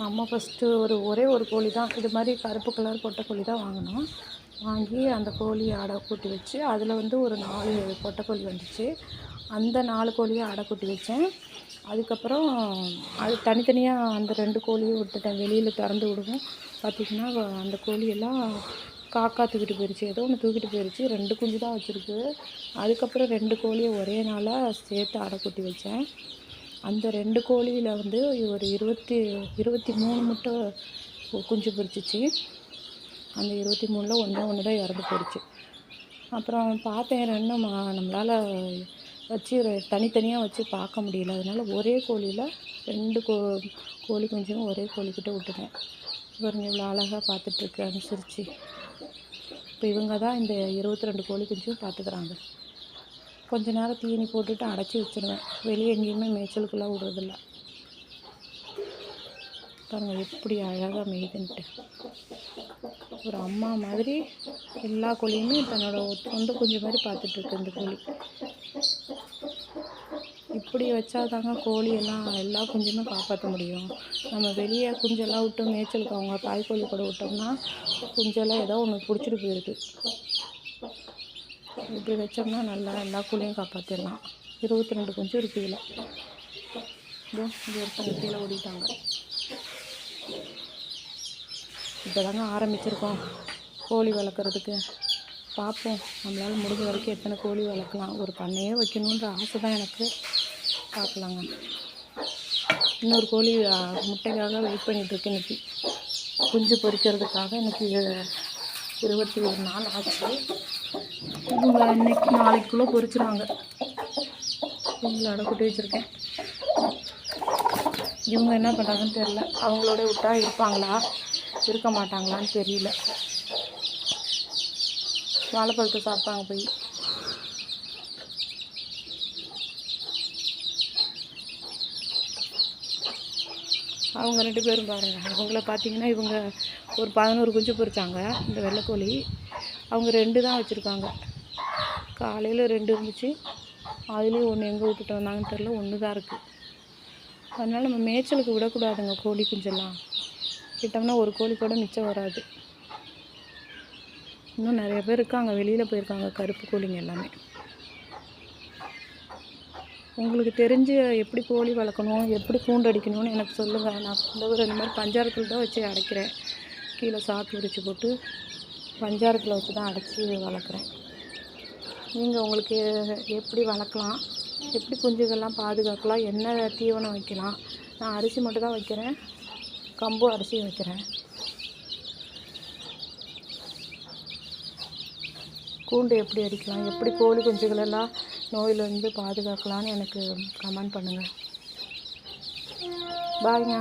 நம்ம ஃபஸ்ட்டு ஒரே ஒரு கோழி தான், இது மாதிரி கருப்பு கலர் பொட்டை கோழி தான் வாங்கினோம். வாங்கி அந்த கோழி அடை கூட்டி வச்சு அதில் வந்து ஒரு 4 பொட்டைக்கோழி வந்துச்சு. அந்த 4 கோழியை அடை கூட்டி வச்சேன். அதுக்கப்புறம் அது தனித்தனியாக அந்த 2 கோழியும் விட்டுட்டேன். வெளியில் திறந்து விடுவோம். பார்த்திங்கன்னா அந்த கோழியெல்லாம் காக்கா தூக்கிட்டு போயிடுச்சு. ஏதோ ஒன்று தூக்கிட்டு போயிடுச்சு. 2 குஞ்சு தான் வச்சுருக்கு. அதுக்கப்புறம் 2 கோழியை ஒரே நாளாக சேர்த்து அடை கூட்டி வச்சேன். அந்த 2 கோழியில் வந்து ஒரு 23 முட்டை குஞ்சு பொரிச்சிச்சு. அந்த 23ல் ஒன்று தான் இறந்து போயிடுச்சு. அப்புறம் பார்த்தேன், ரெண்டும் நம்மளால் வச்சு தனித்தனியாக வச்சு பார்க்க முடியல. அதனால் ஒரே கோழியில் 2 கோழி குஞ்சும் ஒரே கோழிக்கிட்ட விட்டுட்டேன். பாருங்க இவ்வளோ அழகாக பார்த்துட்ருக்கு அனுசரித்து. இப்போ இவங்க தான் இந்த 22 கோழி குஞ்சும் பார்த்துக்கிறாங்க. கொஞ்ச நேரம் தீனி போட்டுட்டு அடைச்சி வச்சுருவேன். வெளியே எங்கேயுமே மேய்ச்சலுக்குலாம் விடுறதில்ல. பாருங்கள் எப்படி அழகாக மேய்துன்ட்டு. ஒரு அம்மா மாதிரி எல்லா கோழியுமே தன்னோட சொந்த குஞ்சு மாதிரி பார்த்துட்ருக்கு இந்த கோழி. இப்படி வச்சாதாங்க கோழி எல்லா குஞ்சுமே காப்பாற்ற முடியும். நம்ம வெளியே குஞ்செல்லாம் விட்டு மேய்ச்சலுக்கு அவங்க தாய்க்கோழி கூட விட்டோம்னா குஞ்செல்லாம் ஏதோ ஒன்று பிடிச்சிட்டு போயிடுது. இப்படி வச்சோம்னா நல்லா எல்லா கோழியும் காப்பாற்றிடலாம். 22 குஞ்சு இருக்குது இதில். இது ஒருத்தவங்க கீழே ஓடிட்டாங்க. இப்போ தாங்க ஆரம்பிச்சிருக்கோம் கோழி வளர்க்குறதுக்கு. பார்ப்போம் நம்மளால் முடிஞ்ச வரைக்கும் எத்தனை கோழி வளர்க்கலாம். ஒரு பண்ணையே வைக்கணுன்ற ஆசை தான் எனக்கு. பார்க்கலாங்க. இன்னொரு கோழி முட்டைக்காக வெயிட் பண்ணிகிட்ருக்கு. இன்றைக்கி குஞ்சு பொரிக்கிறதுக்காக இன்றைக்கி 21 நாள் ஆச்சு. இவங்க இன்னைக்கு நாளைக்குள்ளே பொரிச்சிருவாங்க. இவங்களை அடை கூட்டி வச்சுருக்கேன். இவங்க என்ன பண்ணுறாங்கன்னு தெரியல. அவங்களோட விட்டா இருப்பாங்களா இருக்க மாட்டாங்களான்னு தெரியல. வாழைப்பழத்தை சாப்பிட்டாங்க போய். அவங்க 2 பேரும் பாருங்கள். அவங்கள பார்த்தீங்கன்னா இவங்க ஒரு 11 குஞ்சு பொரிச்சாங்க. இந்த வெள்ளைக்கோழி அவங்க 2 தான் வச்சுருக்காங்க. காலையில் 2 இருந்துச்சு. அதுலேயும் ஒன்று எங்கே விட்டுட்டு வந்தாங்கன்னு தெரில. 1 தான் இருக்குது. அதனால் நம்ம மேய்ச்சலுக்கு விடக்கூடாதுங்க கோழி குஞ்செல்லாம். விட்டோம்னா ஒரு கோழி கூட மிச்சம் வராது. இன்னும் நிறைய பேர் இருக்காங்க, வெளியில் போயிருக்காங்க கருப்பு கோழிங்க எல்லாமே. உங்களுக்கு தெரிஞ்சு எப்படி கோழி வளர்க்கணும், எப்படி கூண்டு அடிக்கணும்னு எனக்கு சொல்லுங்கள். நான் இந்த மாதிரி பஞ்சாரத்தில் தான் வச்சு அடைக்கிறேன். கீழே சாக்கு விரிச்சு போட்டு பஞ்சாரத்தில் வச்சு தான் அடைச்சி வளர்க்குறேன். நீங்கள் உங்களுக்கு எப்படி வளர்க்கலாம், எப்படி குஞ்சுகள்லாம் பாதுகாக்கலாம், என்ன தீவனம் வைக்கலாம். நான் அரிசி மட்டும் தான் வைக்கிறேன், கம்பு அரிசியும் வைக்கிறேன். கூண்டு எப்படி அடிக்கலாம், எப்படி கோழி குஞ்சுகளெல்லாம் நோயிலேருந்து பாதுகாக்கலான்னு எனக்கு கமெண்ட் பண்ணுங்கள். பாய்ங்க.